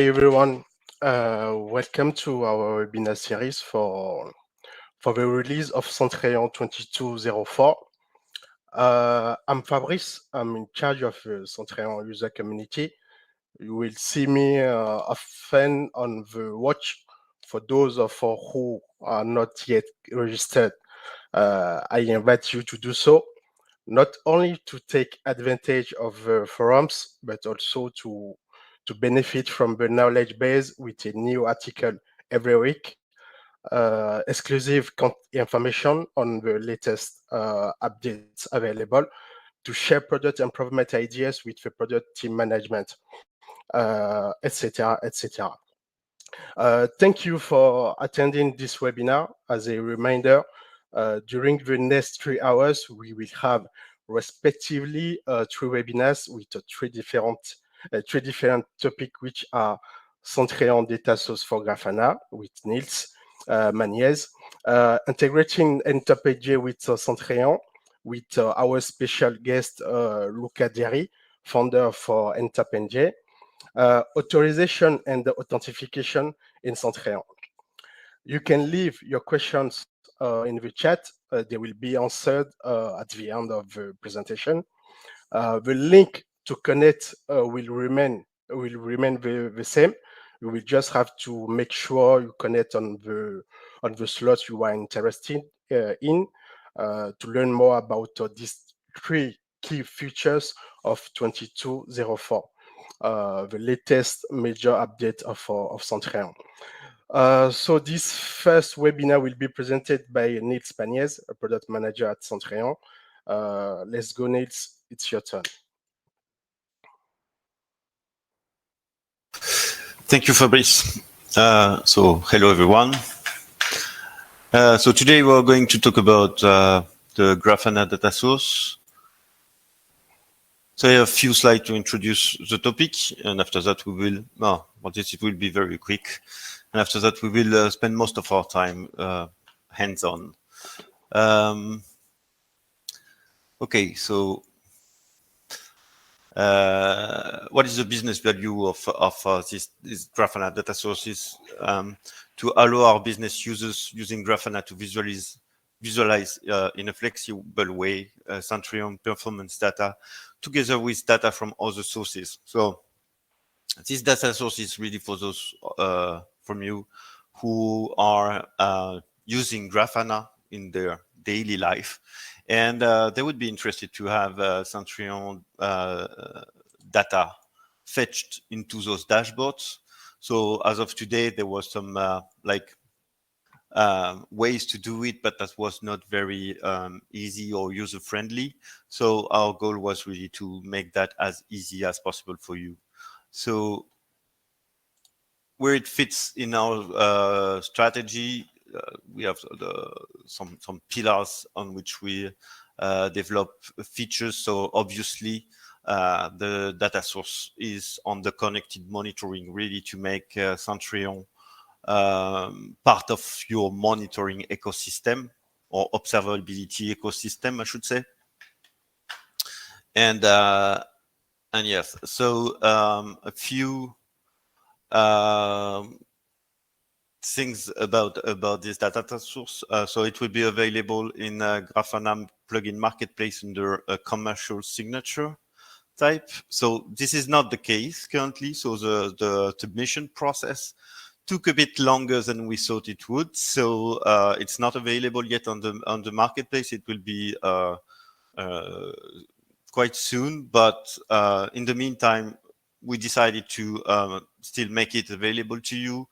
Hey everyone, welcome to our webinar series for the release of Centreon 2204. I'm Fabrice. I'm in charge of the Centreon user community. You will see me often on the watch. For those of you who are not yet registered, I invite you to do so, not only to take advantage of the forums, but also to benefit from the knowledge base with a new article every week, exclusive information on the latest updates available, to share product improvement ideas with the product team management, etc., etc. Thank you for attending this webinar. As a reminder, during the next 3 hours, we will have respectively 3 webinars with three different topics, which are Centreon data source for Graffana with Niels Magnez, integrating NTopAJ with Centreon with our special guest Luca Deri, founder for NTopAJ, authorization and authentication in Centreon. You can leave your questions in the chat. They will be answered at the end of the presentation. The link to connect will remain the same. You will just have to make sure you connect on the slots you are interested in to learn more about these 3 key features of 2204, the latest major update of Centreon. So this first webinar will be presented by Niels Magnez, a product manager at Centreon. Let's go, Niels. It's your turn. Thank you, Fabrice. So hello, everyone. So today we're going to talk about the Graffana data source. So I have a few slides to introduce the topic, and after that we will, it will be very quick. And after that we will spend most of our time hands-on. Okay, so what is the business value of this Graffana data sources? To allow our business users using Graffana to visualize in a flexible way Centreon performance data together with data from other sources. So this data source is really for those from you who are using Graffana in their daily life, and they would be interested to have Centreon data fetched into those dashboards. So as of today, there was some ways to do it, but that was not very easy or user-friendly. So our goal was really to make that as easy as possible for you. So where it fits in our strategy, we have some pillars on which we develop features. So obviously, the data source is on the connected monitoring, really to make Centreon part of your monitoring ecosystem or observability ecosystem, I should say. And yes, so a few things about this data source. So it will be available in Graffana plugin marketplace under a commercial signature type. So this is not the case currently. So the submission process took a bit longer than we thought it would. So it's not available yet on the marketplace. It will be quite soon, but in the meantime, we decided to still make it available to you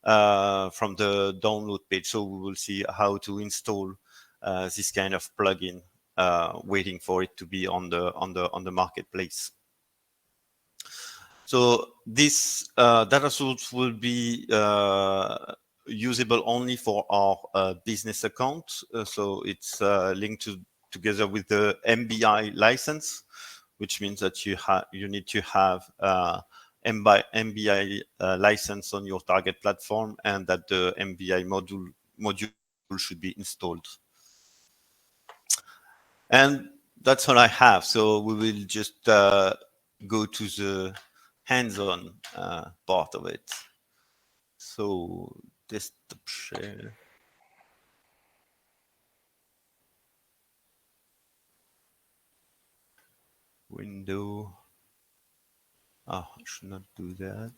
from the download page. So we will see how to install this kind of plugin, waiting for it to be on the marketplace. So this data source will be usable only for our business account. So it's linked together with the MBI license, which means that you need to have MBI license on your target platform, and that the MBI module should be installed. And that's all I have. So we will just go to the hands-on part of it. So desktop share. Window. I should not do that.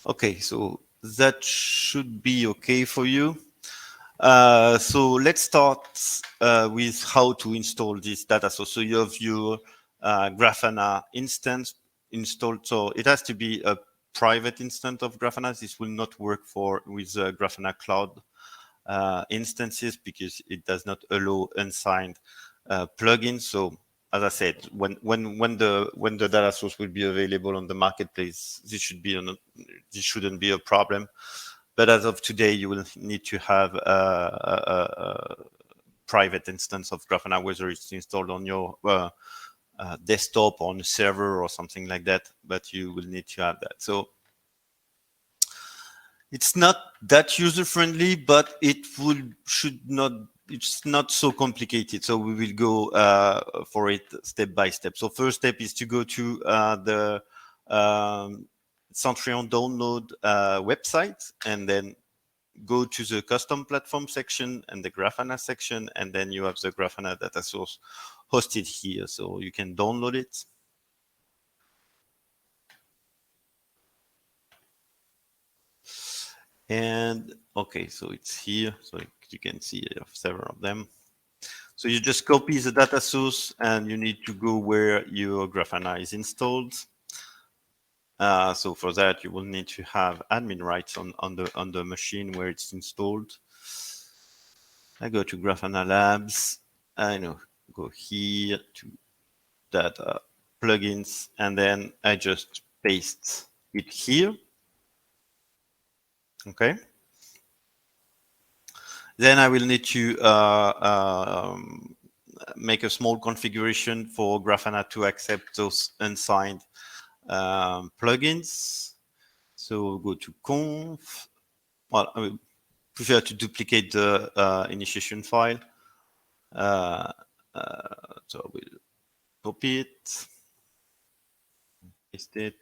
Okay, so that should be okay for you. So let's start with how to install this data source. So you have your Grafana instance installed. So it has to be a private instance of Grafana. This will not work with Grafana Cloud instances because it does not allow unsigned plugins. So as I said, when the data source will be available on the marketplace, this shouldn't be a problem. But as of today, you will need to have a private instance of Grafana, whether it's installed on your desktop on a server or something like that. But you will need to have that. So it's not that user friendly, but it's not so complicated. So we will go for it step by step. So first step is to go to the Centreon download website, and then go to the custom platform section and the Graffana section, and then you have the Graffana data source hosted here. So you can download it. And okay, so it's here. So you can see I have several of them. So you just copy the data source and you need to go where your Graffana is installed. So for that, you will need to have admin rights on the machine where it's installed. I go to Graffana Labs. I go here to data plugins, and then I just paste it here. Okay. Then I will need to make a small configuration for Graffana to accept those unsigned plugins. So go to conf. Well, I would prefer to duplicate the initiation file. So I will copy it, paste it,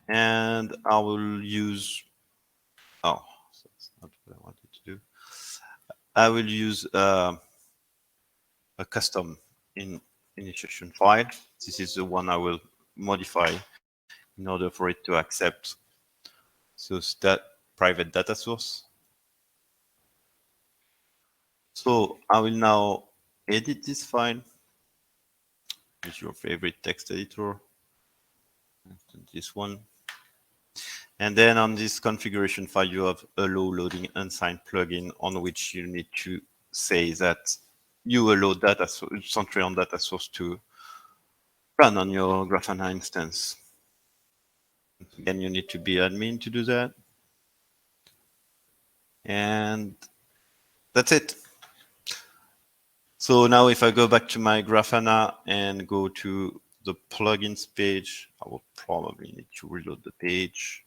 and I will use. Oh, that's not what I wanted to do. I will use a custom initiation file. This is the one I will modify in order for it to accept that private data source. So I will now edit this file with your favorite text editor, this one. And then on this configuration file, you have allow loading unsigned plugin, on which you need to say that you allow Centreon data source to run on your Graffana instance. Again, you need to be admin to do that. And that's it. So now if I go back to my Graffana and go to the plugins page, I will probably need to reload the page.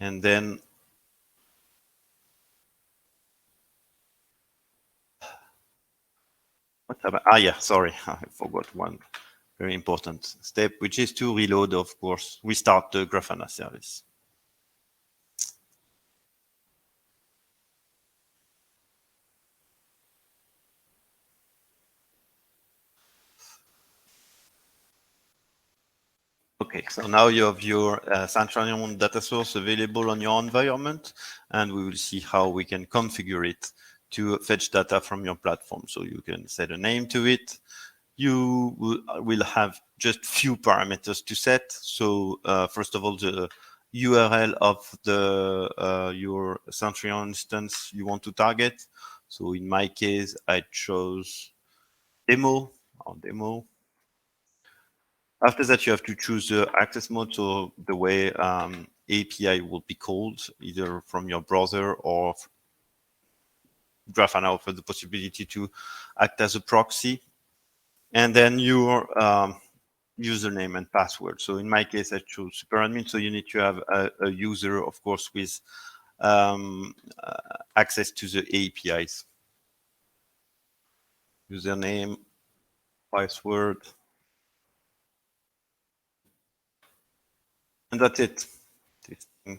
And then what happened? Yeah, sorry, I forgot one very important step, which is to reload, of course, restart the Graffana service. Okay, so now you have your Centreon data source available on your environment, and we will see how we can configure it to fetch data from your platform. So you can set a name to it. You will have just few parameters to set. So first of all, the URL of your Centreon instance you want to target. So in my case, I chose demo. After that, you have to choose the access mode, so the way API will be called, either from your browser or Grafana offers the possibility to act as a proxy. And then your username and password. So in my case, I chose superadmin. So you need to have a user, of course, with access to the APIs. username, password, and that's it. And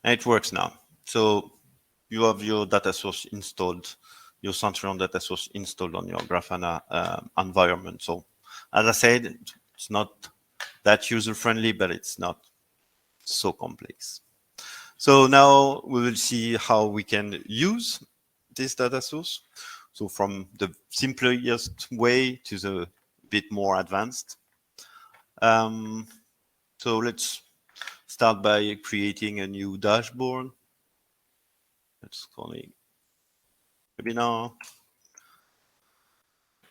it works now. So you have your data source installed, your Centreon data source installed on your Grafana environment. So as I said, it's not that user-friendly, but it's not so complex. So now we will see how we can use this data source. So from the simplest way to the bit more advanced. So let's start by creating a new dashboard. Let's call it webinar.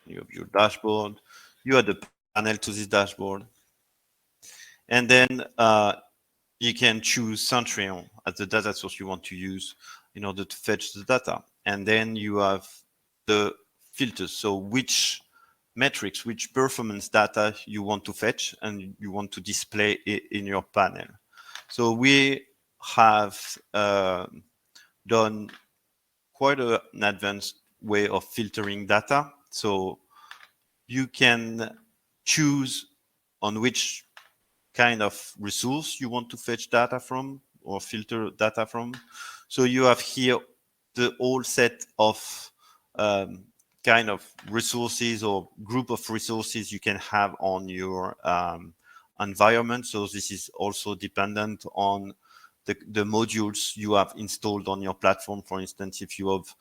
You have your dashboard. You add a panel to this dashboard. And then you can choose Centreon as the data source you want to use in order to fetch the data. And then you have the filters. So which metrics, which performance data you want to fetch and you want to display in your panel. So we have done quite an advanced way of filtering data. So you can choose on which kind of resource you want to fetch data from or filter data from. So you have here the whole set of kind of resources or group of resources you can have on your environment. So this is also dependent on the modules you have installed on your platform. For instance, if you have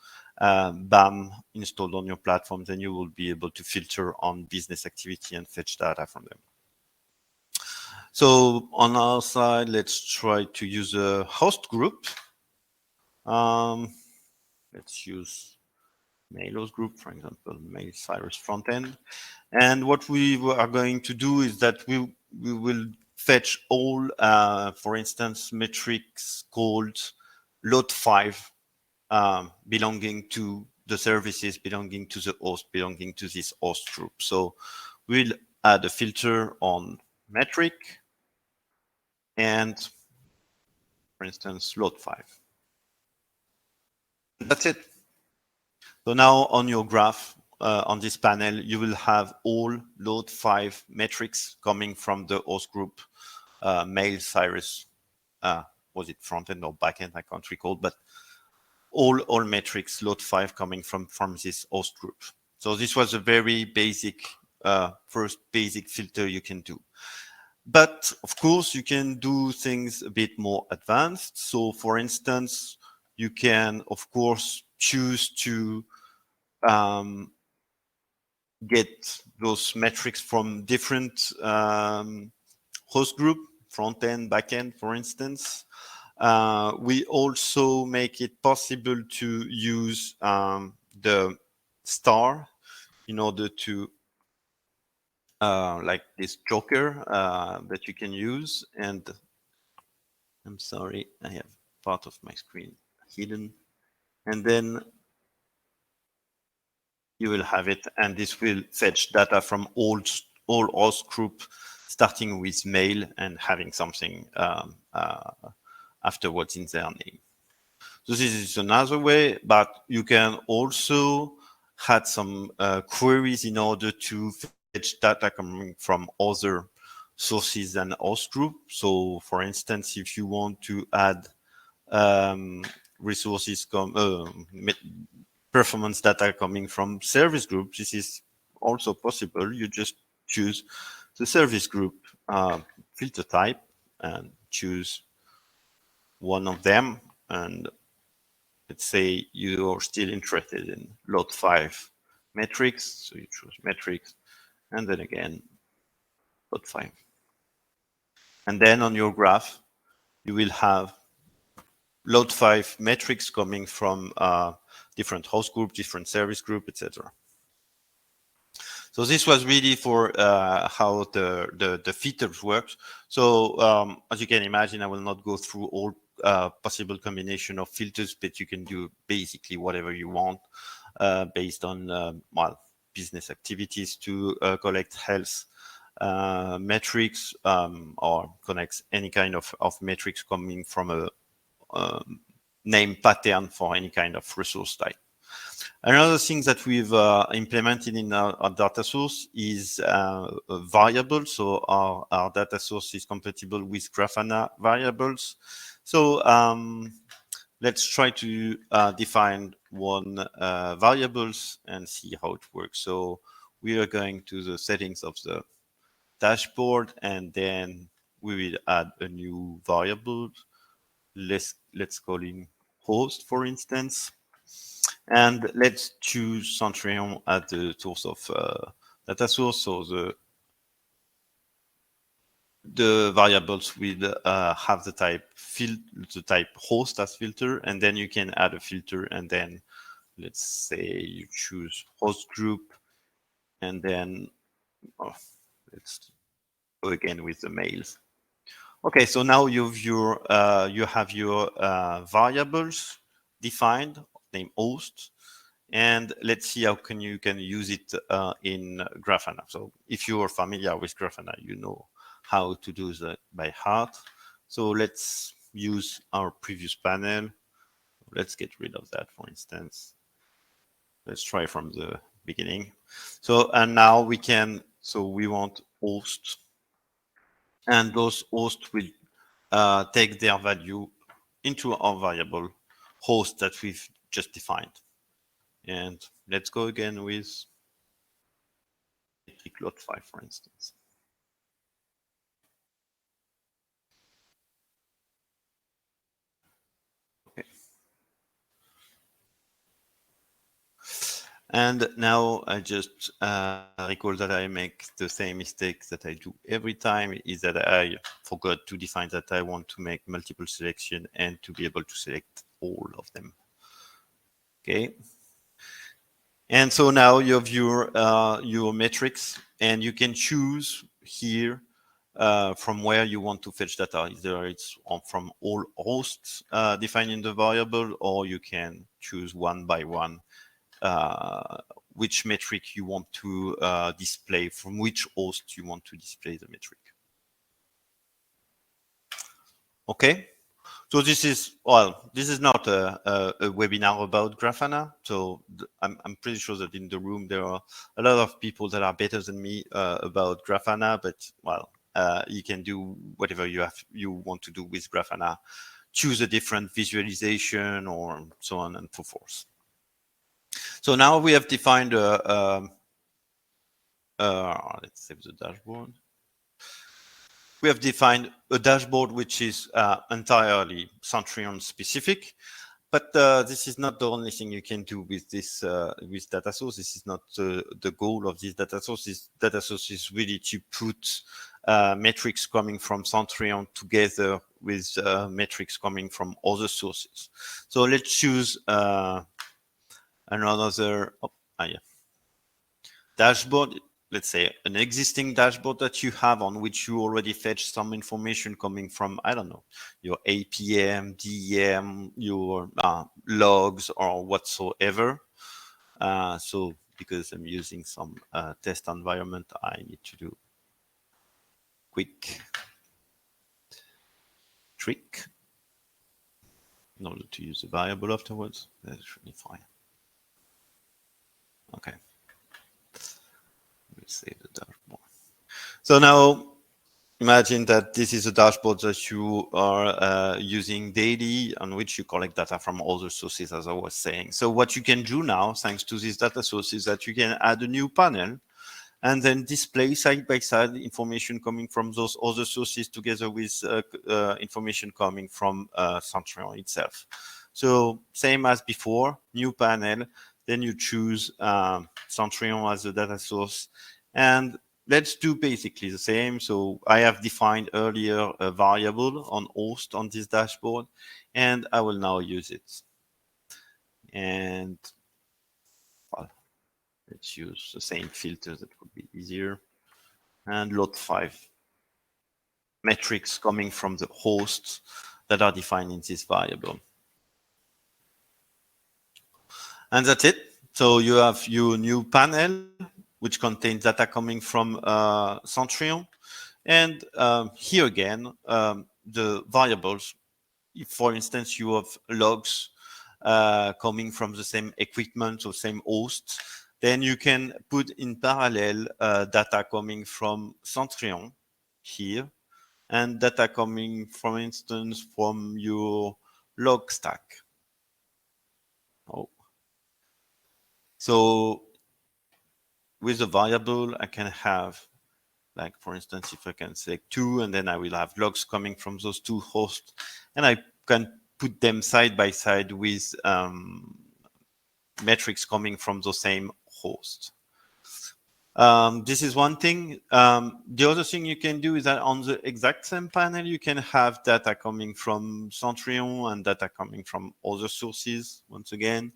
BAM installed on your platform, then you will be able to filter on business activity and fetch data from them. So on our side, let's try to use a host group. Let's use mail host group, for example, mail Cyrus frontend. And what we are going to do is that we will fetch all, for instance, metrics called load 5 belonging to the services, belonging to the host, belonging to this host group. So we'll add a filter on metric and, for instance, load 5. That's it. So now on your graph, on this panel, you will have all load 5 metrics coming from the host group, mail Cyrus, was it front-end or back-end? I can't recall, but all metrics load 5 coming from this host group. So this was a very basic, first basic filter you can do. But of course, you can do things a bit more advanced. So for instance, you can, of course, choose to get those metrics from different host group, front end, back end, for instance. We also make it possible to use the star in order to like this joker that you can use. And I'm sorry, I have part of my screen hidden. And then you will have it, and this will fetch data from all host group, starting with mail and having something afterwards in their name. So this is another way, but you can also add some queries in order to fetch data coming from other sources than host group. So for instance, if you want to add resources performance data coming from service group, this is also possible. You just choose the service group filter type and choose one of them. And let's say you are still interested in load 5 metrics. So you choose metrics and then again, load 5. And then on your graph, you will have load 5 metrics coming from different host group, different service group, etc. So this was really for how the filters works. So as you can imagine, I will not go through all possible combination of filters, but you can do basically whatever you want based on well, business activities to collect health metrics or connect any kind of metrics coming from a name pattern for any kind of resource type. Another thing that we've implemented in our data source is a variable. So our data source is compatible with Graffana variables. So let's try to define one variables and see how it works. So we are going to the settings of the dashboard, and then we will add a new variable. Let's call it host, for instance. And let's choose Centreon as the source of data source. So the variables will have the type host as filter, and then you can add a filter, and then let's say you choose host group, and then let's go again with the mails. Okay, so now you have your variables defined, name host, and let's see how you can use it in Graffana. So if you are familiar with Graffana, you know how to do that by heart. So let's use our previous panel. Let's get rid of that, for instance. Let's try from the beginning. So, and now we can, so we want host, and those hosts will take their value into our variable host that we've just defined. And let's go again with lot 5, for instance. Okay. And now I just recall that I make the same mistake that I do every time, is that I forgot to define that I want to make multiple selection and to be able to select all of them. Okay. And so now you have your metrics, and you can choose here from where you want to fetch data. Either it's from all hosts defined in the variable, or you can choose one by one which metric you want to display, from which host you want to display the metric. Okay. So this is, well, this is not a webinar about Graffana. So I'm pretty sure that in the room there are a lot of people that are better than me about Graffana, but well, you can do whatever you want to do with Graffana. Choose a different visualization or so on and so forth. So now we have defined let's save the dashboard. We have defined a dashboard which is entirely Centreon specific, but this is not the only thing you can do with this with data source. This is not the goal of this data source. This data source is really to put metrics coming from Centreon together with metrics coming from other sources. So let's choose another dashboard. Let's say an existing dashboard that you have on which you already fetch some information coming from, I don't know, your APM, DEM, your logs or whatsoever. So because I'm using some test environment, I need to do quick trick in order to use the variable afterwards. That's really fine. Okay. We'll save the dashboard. So now imagine that this is a dashboard that you are using daily, on which you collect data from other sources, as I was saying. So what you can do now, thanks to this data source, is that you can add a new panel and then display side by side information coming from those other sources together with information coming from Centrio itself. So same as before, new panel, then you choose Centrio as the data source, and let's do basically the same. So I have defined earlier a variable on host on this dashboard, and I will now use it. And well, let's use the same filter, that would be easier. And lot 5 metrics coming from the hosts that are defined in this variable. And that's it. So you have your new panel, which contains data coming from Centrio. And here again, the variables, if for instance you have logs coming from the same equipment or same host, then you can put in parallel data coming from Centreon here and data coming, for instance, from your log stack. Oh. So with a variable, I can have, like, for instance, if I can select 2, and then I will have logs coming from those 2 hosts, and I can put them side by side with metrics coming from the same host. This is one thing. The other thing you can do is that on the exact same panel, you can have data coming from Centrio and data coming from other sources, once again.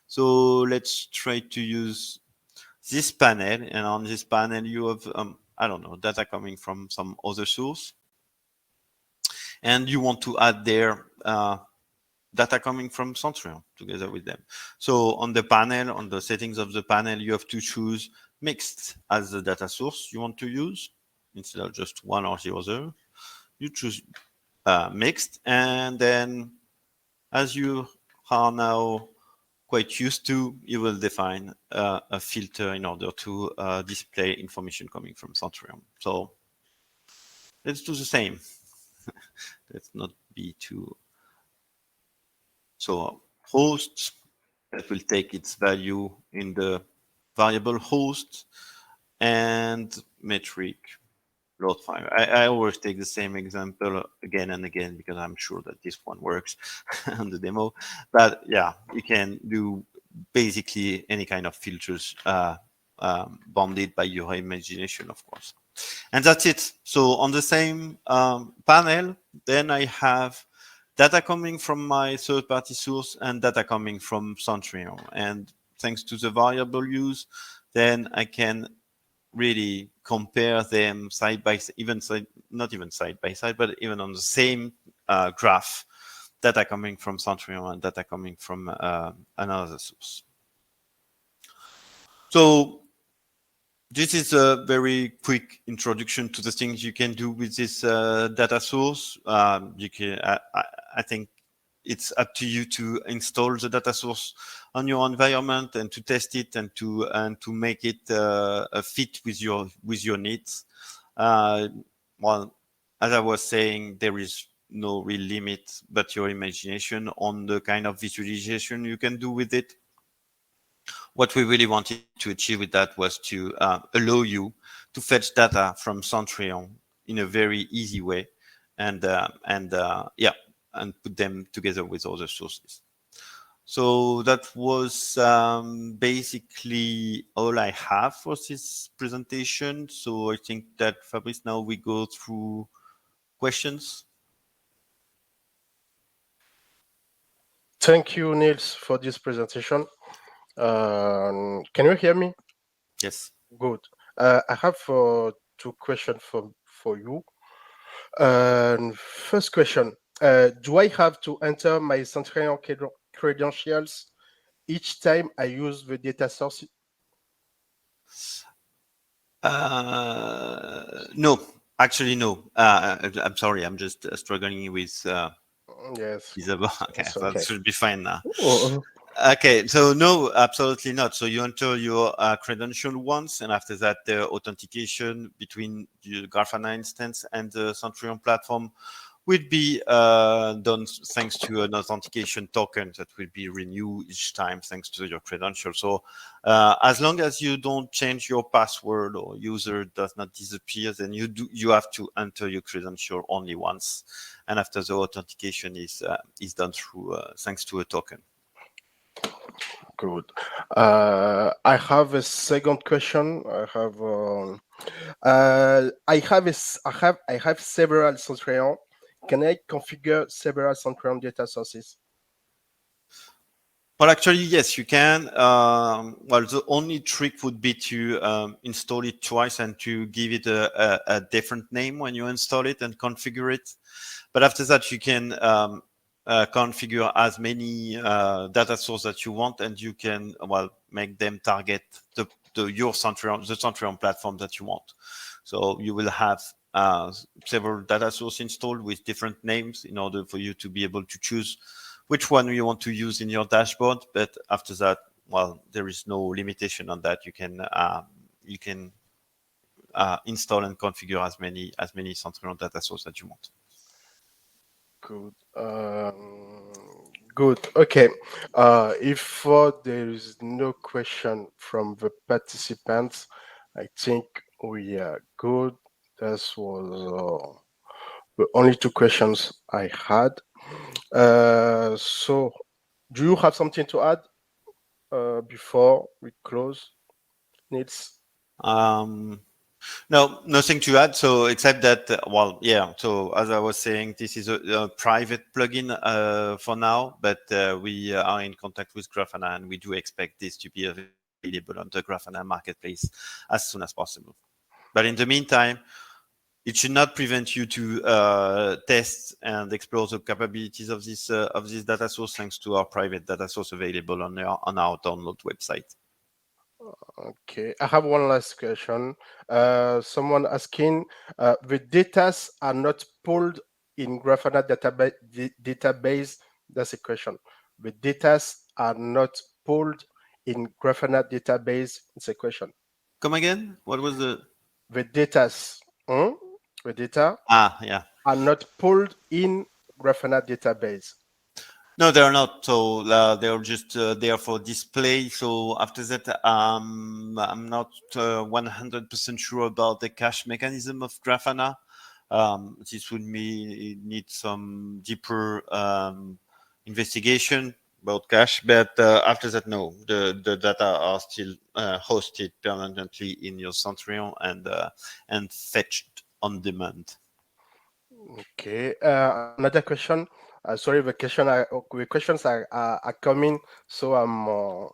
So let's try to use this panel, and on this panel, you have, I don't know, data coming from some other source. And you want to add their data coming from Centrio together with them. So on the panel, on the settings of the panel, you have to choose mixed as the data source you want to use instead of just one or the other. You choose mixed, and then as you are now quite used to, you will define a filter in order to display information coming from Centrio. So let's do the same. Let's not be too. So host, that will take its value in the variable host, and metric load file. I always take the same example again and again because I'm sure that this one works on the demo. But yeah, you can do basically any kind of filters bounded by your imagination, of course. And that's it. So on the same panel, then I have data coming from my third-party source and data coming from Centrio. And thanks to the variable use, then I can really compare them side by side, even side, not even side by side, but even on the same graph, data coming from Centrio and data coming from another source. So this is a very quick introduction to the things you can do with this data source. You can, I think it's up to you to install the data source on your environment and to test it and to make it a fit with your needs. Well, as I was saying, there is no real limit but your imagination on the kind of visualization you can do with it. What we really wanted to achieve with that was to allow you to fetch data from Centrio in a very easy way, and put them together with other sources. So that was basically all I have for this presentation. So I think that, Fabrice, now we go through questions. Thank you, Niels, for this presentation. Can you hear me? Yes. Good. I have 2 questions for you. First question, do I have to enter my Centreon credentials each time I use the data source? No, actually, no. I'm sorry, I'm just struggling with Yes, Isabel. Okay, it's that okay. should be fine now. Oh, Okay, so no, absolutely not. So you enter your credential once, and after that, the authentication between the Graffana instance and the Centreon platform will be done thanks to an authentication token that will be renewed each time thanks to your credential. So as long as you don't change your password or user does not disappear, then you have to enter your credential only once, and after the authentication is done through thanks to a token. good. I have a second question. I have several Centreon. Can I configure several Centreon data sources? Well, actually, yes, you can. Well, the only trick would be to install it twice and to give it a different name when you install it and configure it. But after that, you can configure as many data sources that you want, and you can, well, make them target the Centreon platform that you want. So you will have several data sources installed with different names in order for you to be able to choose which one you want to use in your dashboard. But after that, well, there is no limitation on that. You can install and configure as many Centreon data sources that you want. Good. Good. Okay. If there is no question from the participants, I think we are good. This was the only two questions I had. So, do you have something to add before we close, Nils? Um, No, nothing to add. So except that, well, yeah. So as I was saying, this is a private plugin for now, but we are in contact with Graffana, and we do expect this to be available on the Graffana marketplace as soon as possible. But in the meantime, it should not prevent you to test and explore the capabilities of this data source, thanks to our private data source available on our download website. Okay, I have one last question. Someone asking, the data are not pulled in Grafana database. That's a question. The data are not pulled in Grafana database. It's a question. Come again? What was the? The data, the data Yeah. are not pulled in Grafana database. No, they're not. So they're just there for display. So after that, I'm not 100% sure about the cache mechanism of Grafana. This would need some deeper investigation about cache. But after that, no, the data are still hosted permanently in your Centrion and fetched on demand. Okay. Another question. Sorry, the questions are coming. So I'm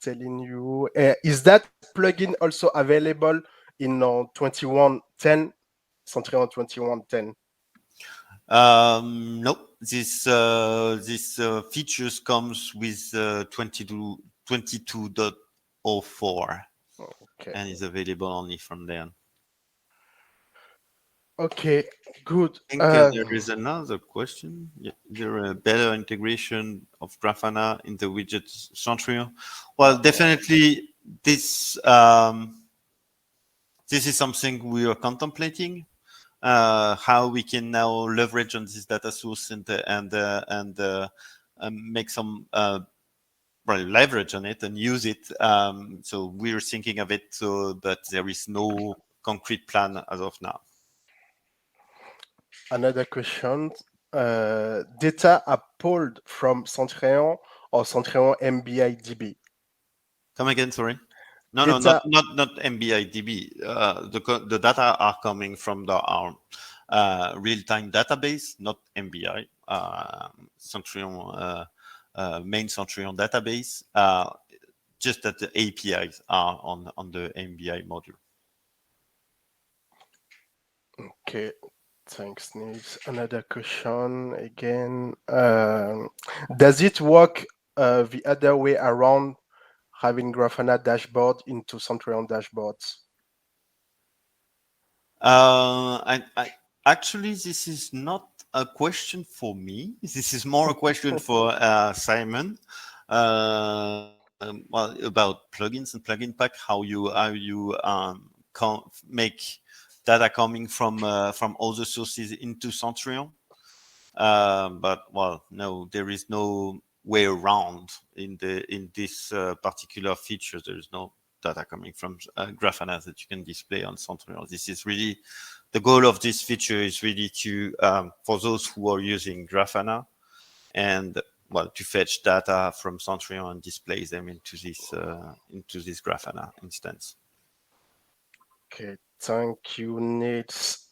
telling you, is that plugin also available in 2110, Centrio 2110? Nope. This features comes with 22.04 Okay. and is available only from there. Okay. Good. I think there is another question. Yeah, is there a better integration of Grafana in the widgets Centrio? Well, definitely this is something we are contemplating. How we can now leverage on this data source and make some leverage on it and use it. So we're thinking of it, but there is no concrete plan as of now. Another question. Data are pulled from Centreon or Centreon MBIDB? Come again, sorry. No, no, Data. not MBIDB. The data are coming from our real-time database, not MBI. Centrion main Centrion database. Just that the APIs are on the MBI module. Okay. Thanks, Nils. Another question again. Does it work the other way around, having Grafana dashboard into Centreon dashboards? I actually, this is not a question for me. This is more a question for Simon. Well, about plugins and plugin pack, how you make data coming from other sources into Centrion. But well, no, there is no way around in this particular feature. There is no data coming from Graphana that you can display on Centrion. This is really the goal of this feature is really to for those who are using Graphana and well to fetch data from Centrion and display them into this Graphana instance. Okay, thank you, Nils.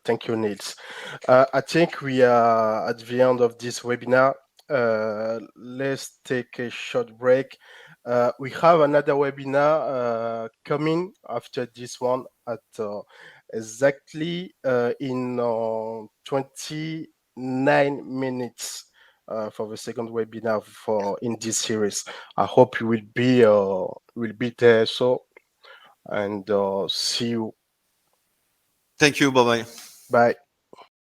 Thank you, Nils. I think we are at the end of this webinar. Let's take a short break. We have another webinar coming after this one at exactly in 29 minutes for the second webinar for in this series. I hope you will be there. So and see you. Thank you. Bye bye. Bye.